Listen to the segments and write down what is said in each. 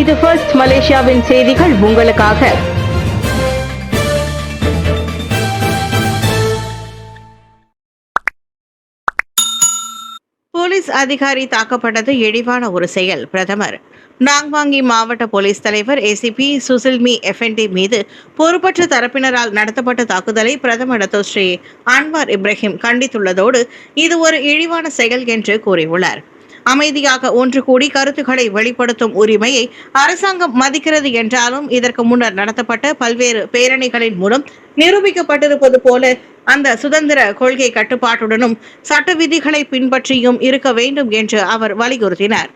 இது ஃபர்ஸ்ட் மலேசியாவின் செய்திகள் உங்களுக்காக. போலீஸ் அதிகாரி தாக்கப்பட்டது இழிவான ஒரு செயல். பிரதமர் நாங்வாங்கி மாவட்ட போலீஸ் தலைவர் ஏசிபி சுசில்மி எஃப்என்டி மீது பொறுப்பற்ற தரப்பினரால் நடத்தப்பட்ட தாக்குதலை பிரதமர் ஸ்ரீ அன்வார் இப்ராஹிம் கண்டித்துள்ளதோடு இது ஒரு இழிவான செயல் என்று கூறியுள்ளார். அமைதியாக ஒன்று கூடி கருத்துக்களை வெளிப்படுத்தும் உரிமையை அரசாங்கம் மதிக்கிறது என்றாலும் இதற்கு முன்னர் நடத்தப்பட்ட பல்வேறு பேரணிகளின் மூலம் நிரூபிக்கப்பட்டிருப்பது போல அந்த சுதந்திர கொள்கை கட்டுப்பாட்டுடனும் சட்ட விதிகளை பின்பற்றியும் இருக்க வேண்டும் என்று அவர் வலியுறுத்தினார்.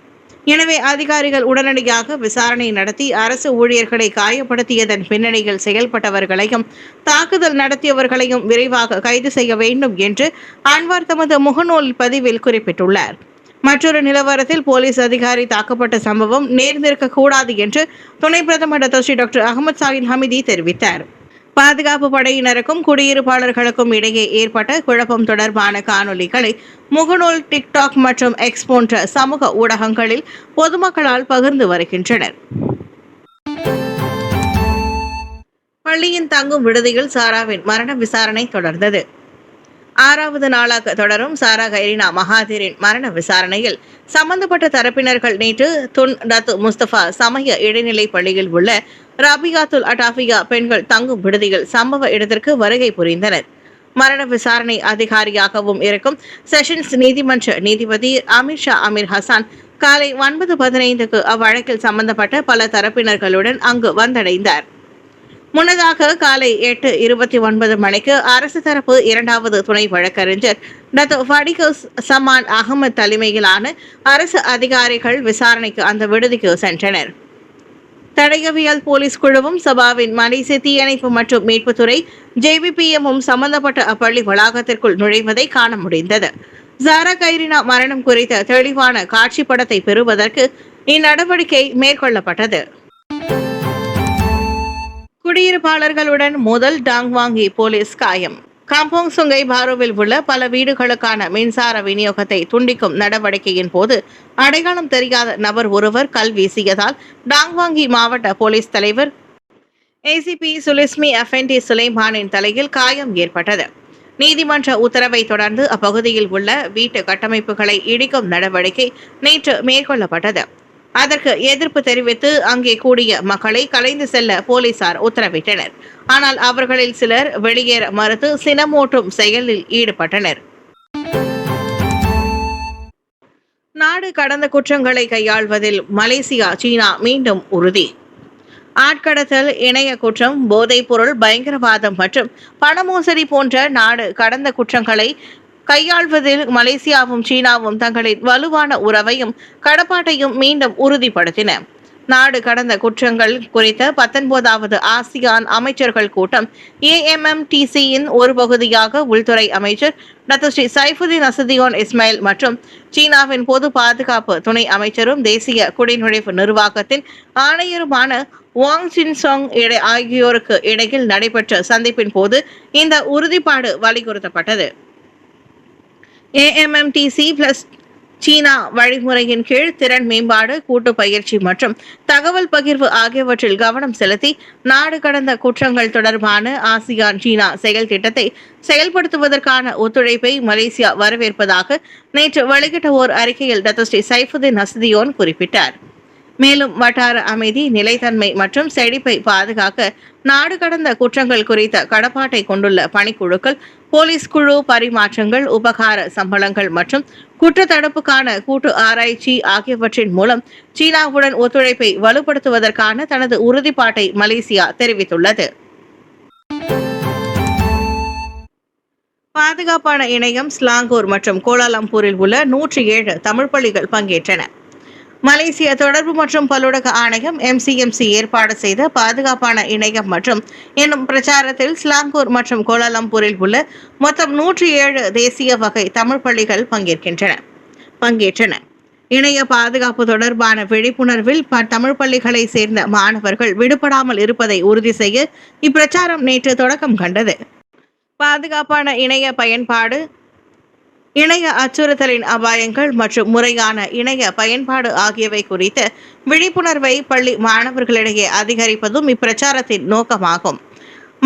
எனவே அதிகாரிகள் உடனடியாக விசாரணை நடத்தி அரசு ஊழியர்களை காயப்படுத்தியதன் பின்னணியில் செயல்பட்டவர்களையும் தாக்குதல் நடத்தியவர்களையும் விரைவாக கைது செய்ய வேண்டும் என்று அன்வார் தமது முகநூல் பதிவில் குறிப்பிட்டுள்ளார். மற்றொரு நிலவரத்தில் போலீஸ் அதிகாரி தாக்கப்பட்ட சம்பவம் நேர்ந்திருக்க கூடாது என்று துணை பிரதமர் டாக்டர் அகமது சாஹின் ஹமிதி தெரிவித்தார். பாதுகாப்பு படையினருக்கும் குடியிருப்பாளர்களுக்கும் இடையே ஏற்பட்ட குழப்பம் தொடர்பான காணொலிகளை முகநூல், டிக்டாக் மற்றும் எக்ஸ் போன்ற சமூக ஊடகங்களில் பொதுமக்களால் பகிர்ந்து வருகின்றனர். பள்ளியின் தங்கும் விடுதியில் சாராவின் மரண விசாரணை தொடர்ந்தது. 6வது நாளாக தொடரும் சாரா கைரினா மகாதீரின் மரண விசாரணையில் சம்பந்தப்பட்ட தரப்பினர்கள் நேற்று துன் டத்து முஸ்தபா சமய இடைநிலை பள்ளியில் உள்ள ரபியாத்துல் அடாஃபியா பெண்கள் தங்கும் விடுதியில் சம்பவ இடத்திற்கு வருகை புரிந்தனர். மரண விசாரணை அதிகாரியாகவும் இருக்கும் செஷன்ஸ் நீதிமன்ற நீதிபதி அமீர் ஷா அமீர் ஹசான் காலை 9:15க்கு அவ்வழக்கில் சம்பந்தப்பட்ட பல தரப்பினர்களுடன் அங்கு வந்தடைந்தார். முன்னதாக காலை 8:29 மணிக்கு அரசு தரப்பு 2வது துணை வழக்கறிஞர் ஃபடிகோஸ் சமான் அகமது தலைமையிலான அரசு அதிகாரிகள் விசாரணைக்கு அந்த விடுதிக்கு சென்றனர். தடயவியல் போலீஸ் குழுவும் சபாவின் மலேசிய தீயணைப்பு மற்றும் மீட்புத்துறை JVPMமும் சம்பந்தப்பட்ட அப்பள்ளி வளாகத்திற்குள் நுழைவதை காண முடிந்தது. சாரா கைரினா மரணம் குறித்த தெளிவான காட்சி படத்தை பெறுவதற்கு இந்நடவடிக்கை மேற்கொள்ளப்பட்டது. குடியிருப்பாளர்களுடன் முதல் டாங்வாங்கி போலீஸ் காயம். காம்போங் சுங்கை பாரோவில் உள்ள பல வீடுகளுக்கான மின்சார விநியோகத்தை துண்டிக்கும் நடவடிக்கையின் போது அடையாளம் தெரியாத நபர் ஒருவர் கல் வீசியதால் டாங்வாங்கி மாவட்ட போலீஸ் தலைவர் ஏசிபி சுலிஸ்மி எஃப்என்டி சுலைமானின் தலையில் காயம் ஏற்பட்டது. நீதிமன்ற உத்தரவை தொடர்ந்து அப்பகுதியில் உள்ள வீட்டு கட்டமைப்புகளை இடிக்கும் நடவடிக்கை நேற்று மேற்கொள்ளப்பட்டது. அதற்கு எதிர்ப்பு தெரிவித்து அங்கே கூடிய மக்களை கலைந்து செல்ல போலீசார் உத்தரவிட்டனர். ஆனால் அவர்களில் சிலர் வெளியேற மறுத்து சினமூட்டும் செயலில் ஈடுபட்டனர். நாடு கடந்த குற்றங்களை கையாள்வதில் மலேசியா, சீனா மீண்டும் உறுதி. ஆட்கடத்தல், இணைய குற்றம், போதைப் பொருள், பயங்கரவாதம் மற்றும் பணமோசடி போன்ற நாடு கடந்த குற்றங்களை கையாள்வதில் மலேசியாவும் சீனாவும் தங்களின் வலுவான உறவையும் கடப்பாட்டையும் மீண்டும் உறுதிப்படுத்தின. நாடு கடந்த குற்றங்கள் குறித்த 19வது ஆசியான் அமைச்சர்கள் கூட்டம் AMMTCயின் ஒரு பகுதியாக உள்துறை அமைச்சர் doctor Shri Saifuddin Nasution Ismail மற்றும் சீனாவின் பொது பாதுகாப்பு துணை அமைச்சரும் தேசிய குடிநுழைவு நிர்வாகத்தின் ஆணையருமான வாங் சின்சாங் ஆகியோருக்கு இடையில் நடைபெற்ற சந்திப்பின் போது இந்த உறுதிப்பாடு வலியுறுத்தப்பட்டது. AMMTC பிளஸ் சீனா வழிமுறையின் கீழ் திறன் மேம்பாடு, கூட்டு பயிற்சி மற்றும் தகவல் பகிர்வு ஆகியவற்றில் கவனம் செலுத்தி நாடு கடந்த குற்றங்கள் தொடர்பான ஆசியான் சீனா செயல் திட்டத்தை செயல்படுத்துவதற்கான ஒத்துழைப்பை மலேசியா வரவேற்பதாக நேற்று வெளியிட்ட ஓர் அறிக்கையில் டாக்டர் ஸ்ரீ சைஃபுதீன் நசுதியோன் குறிப்பிட்டார். மேலும் வட்டார அமைதி, நிலைத்தன்மை மற்றும் செழிப்பை பாதுகாக்க நாடு கடந்த குற்றங்கள் குறித்த கடப்பாட்டை கொண்டுள்ள பணிக்குழுக்கள், போலீஸ் குழு பரிமாற்றங்கள், உபகார சம்பளங்கள் மற்றும் குற்றத்தடுப்புக்கான கூட்டு ஆராய்ச்சி ஆகியவற்றின் மூலம் சீனாவுடன் ஒத்துழைப்பை வலுப்படுத்துவதற்கான தனது உறுதிப்பாட்டை மலேசியா தெரிவித்துள்ளது. பாதுகாப்பான இணையம் ஸ்லாங்கூர் மற்றும் கோலாலம்பூரில் உள்ள 107 தமிழ் பள்ளிகள் பங்கேற்றன. மலேசிய தொடர்பு மற்றும் பல்லுலக ஆணையம் MCMC ஏற்பாடு செய்த பாதுகாப்பான இணையம் மற்றும் என்னும் பிரச்சாரத்தில் ஸ்லாங்கூர் மற்றும் கோலாலம்பூரில் உள்ள மொத்தம் 107 தேசிய வகை தமிழ் பள்ளிகள் பங்கேற்றன. இணைய பாதுகாப்பு தொடர்பான விழிப்புணர்வில் தமிழ் பள்ளிகளை சேர்ந்த மாணவர்கள் விடுபடாமல் இருப்பதை உறுதி செய்ய இப்பிரச்சாரம் நேற்று தொடக்கம் கண்டது. பாதுகாப்பான இணைய பயன்பாடு இணைய அச்சுறுத்தலின் அபாயங்கள் மற்றும் முறையான இணைய பயன்பாடு ஆகியவை குறித்த விழிப்புணர்வை பள்ளி மாணவர்களிடையே அதிகரிப்பதும் இப்பிரச்சாரத்தின் நோக்கமாகும்.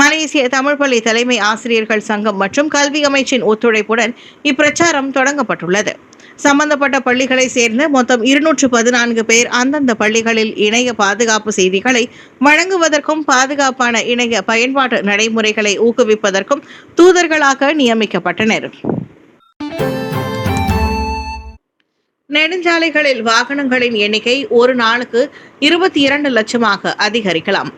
மலேசிய தமிழ் பள்ளி தலைமை ஆசிரியர்கள் சங்கம் மற்றும் கல்வி அமைச்சின் ஒத்துழைப்புடன் இப்பிரச்சாரம் தொடங்கப்பட்டுள்ளது. சம்பந்தப்பட்ட பள்ளிகளை சேர்ந்த மொத்தம் 214 பேர் அந்தந்த பள்ளிகளில் இணைய பாதுகாப்பு செய்திகளை வழங்குவதற்கும் பாதுகாப்பான இணைய பயன்பாட்டு நடைமுறைகளை ஊக்குவிப்பதற்கும் தூதர்களாக நியமிக்கப்பட்டனர். நெடுஞ்சாலைகளில் வாகனங்களின் எண்ணிக்கை ஒரு நாளுக்கு 22 லட்சமாக அதிகரிக்கலாம்.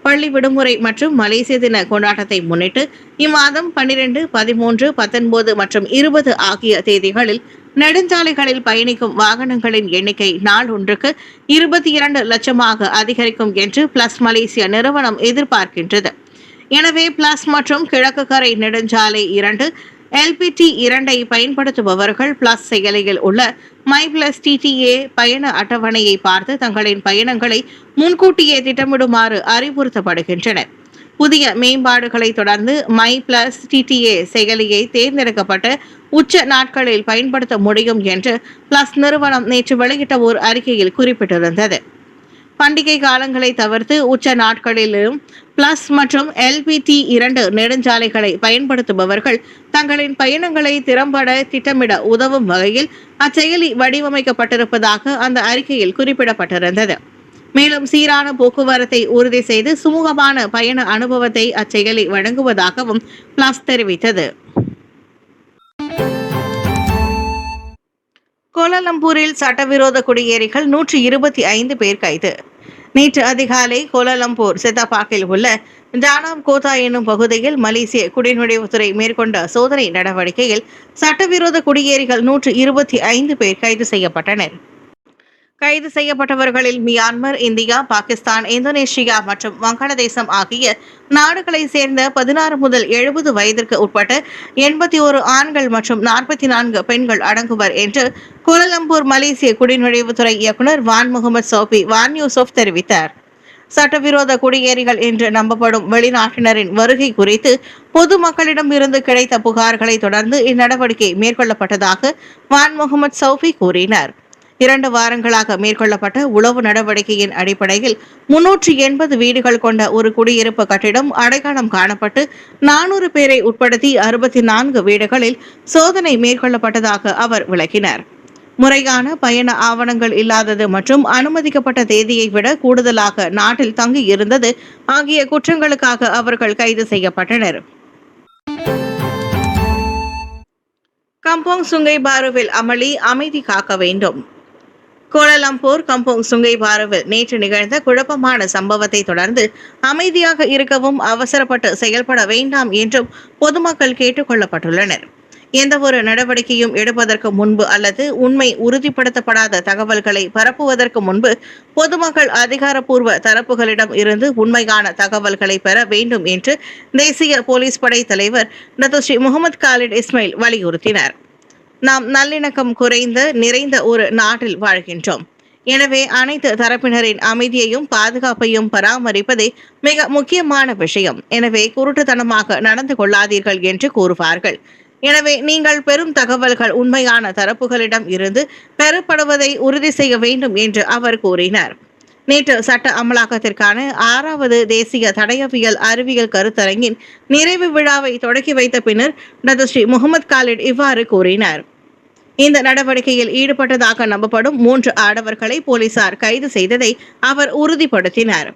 பள்ளி விடுமுறை மற்றும் மலேசிய தின கொண்டாட்டத்தை முன்னிட்டு இம்மாதம் 12, 13, 19 மற்றும் 20 ஆகிய தேதிகளில் நெடுஞ்சாலைகளில் பயணிக்கும் வாகனங்களின் எண்ணிக்கை நாள் ஒன்றுக்கு 22 லட்சமாக அதிகரிக்கும் என்று பிளஸ் மலேசியா நிறுவனம் எதிர்பார்க்கின்றது. எனவே பிளஸ் மற்றும் கிழக்கு கரை நெடுஞ்சாலை 2 LPT 2 பயன்படுத்துபவர்கள் பிளஸ் செயலியில் உள்ள மை பிளஸ் TTA பயண அட்டவணையை பார்த்து தங்களின் பயணங்களை முன்கூட்டியே திட்டமிடுமாறு அறிவுறுத்தப்படுகின்றனர். புதிய மேம்பாடுகளை தொடர்ந்து மை பிளஸ் TTA செயலியை தேர்ந்தெடுக்கப்பட்ட உச்ச நாட்களில் பயன்படுத்த முடியும் என்று பிளஸ் நிறுவனம் நேற்று வெளியிட்ட ஒரு அறிக்கையில் குறிப்பிட்டிருந்தது. பண்டிகை காலங்களை தவிர்த்து உச்ச நாட்களிலும் பிளஸ் மற்றும் LPT 2 நெடுஞ்சாலைகளை பயன்படுத்துபவர்கள் தங்களின் பயணங்களை திறம்பட திட்டமிட உதவும் வகையில் அச்செயலி வடிவமைக்கப்பட்டிருப்பதாக அந்த அறிக்கையில் குறிப்பிடப்பட்டிருந்தது. மேலும் சீரான போக்குவரத்தை உறுதி செய்து சுமூகமான பயண அனுபவத்தை அச்செயலி வழங்குவதாகவும் பிளஸ் தெரிவித்தது. கோலாலம்பூரில் சட்டவிரோத குடியேறிகள் 125 பேர் கைது. நேற்று அதிகாலை கோலாலம்பூர் செத்தாபாக்கில் உள்ள டானாம் கோத்தா என்னும் பகுதியில் மலேசிய குடிநுழைவுத்துறை மேற்கொண்ட சோதனை நடவடிக்கையில் சட்டவிரோத குடியேறிகள் 125 பேர் கைது செய்யப்பட்டனர். கைது செய்யப்பட்டவர்களில் மியான்மர், இந்தியா, பாகிஸ்தான், இந்தோனேஷியா மற்றும் வங்காளதேசம் ஆகிய நாடுகளை சேர்ந்த 16 முதல் 70 வயதிற்கு உட்பட்ட 81 ஆண்கள் மற்றும் 44 பெண்கள் அடங்குவர் என்று கோலாலம்பூர் மலேசிய குடிநுழைவுத்துறை இயக்குநர் வான் முகமது சௌபி வான் யூசுப் தெரிவித்தார். சட்டவிரோத குடியேறிகள் என்று நம்பப்படும் வெளிநாட்டினரின் வருகை குறித்து பொதுமக்களிடம் இருந்து கிடைத்த புகார்களை தொடர்ந்து இந்நடவடிக்கை மேற்கொள்ளப்பட்டதாக வான் முகமது சௌபி கூறினார். 2 வாரங்களாக மேற்கொள்ளப்பட்ட உளவு நடவடிக்கையின் அடிப்படையில் 380 வீடுகள் கொண்ட ஒரு குடியிருப்பு கட்டிடம் அடையாளம் காணப்பட்டு 400 பேரை உட்படுத்தி 64 வீடுகளில் சோதனை மேற்கொள்ளப்பட்டதாக அவர் விளக்கினார். முறையான பயண ஆவணங்கள் இல்லாதது மற்றும் அனுமதிக்கப்பட்ட தேதியை விட கூடுதலாக நாட்டில் தங்கி இருந்தது ஆகிய குற்றங்களுக்காக அவர்கள் கைது செய்யப்பட்டனர். கம்போங் சுங்கை பாருவில் அமளி, அமைதி காக்க வேண்டும். கோலாலம்பூர் கம்போங் சுங்கை பாருவில் நேற்று நிகழ்ந்த குழப்பமான சம்பவத்தை தொடர்ந்து அமைதியாக இருக்கவும் அவசரப்பட்டு செயல்பட வேண்டாம் என்றும் பொதுமக்கள் கேட்டுக் கொள்ளப்பட்டுள்ளனர். எந்தவொரு நடவடிக்கையும் எடுப்பதற்கு முன்பு அல்லது உண்மை உறுதிப்படுத்தப்படாத தகவல்களை பரப்புவதற்கு முன்பு பொதுமக்கள் அதிகாரப்பூர்வ தரப்புகளிடம் இருந்து உண்மையான தகவல்களை பெற வேண்டும் என்று தேசிய போலீஸ் படை தலைவர் டத்தோஸ்ரீ முகமது காலிட் இஸ்மாயில் வலியுறுத்தினார். நாம் நல்லிணக்கம் நிறைந்த ஒரு நாட்டில் வாழ்கின்றோம். எனவே அனைத்து தரப்பினரின் அமைதியையும் பாதுகாப்பையும் பராமரிப்பதே மிக முக்கியமான விஷயம். எனவே குருட்டுத்தனமாக நடந்து கொள்ளாதீர்கள் என்று கூறுவார்கள். எனவே நீங்கள் பெறும் தகவல்கள் உண்மையான தரப்புகளிடம் இருந்து பெறப்படுவதை உறுதி செய்ய வேண்டும் என்று அவர் கூறினார். நேற்று சட்ட அமலாக்கத்திற்கான 6வது தேசிய தடயவியல் அறிவியல் கருத்தரங்கின் நிறைவு விழாவை தொடக்கி வைத்த பின்னர் டத்தோஸ்ரீ முகமது காலிட் இவ்வாறு கூறினார். இந்த நடவடிக்கையில் ஈடுபட்டதாக நம்பப்படும் 3 ஆடவர்களை போலீசார் கைது செய்ததை அவர் உறுதிப்படுத்தினார்.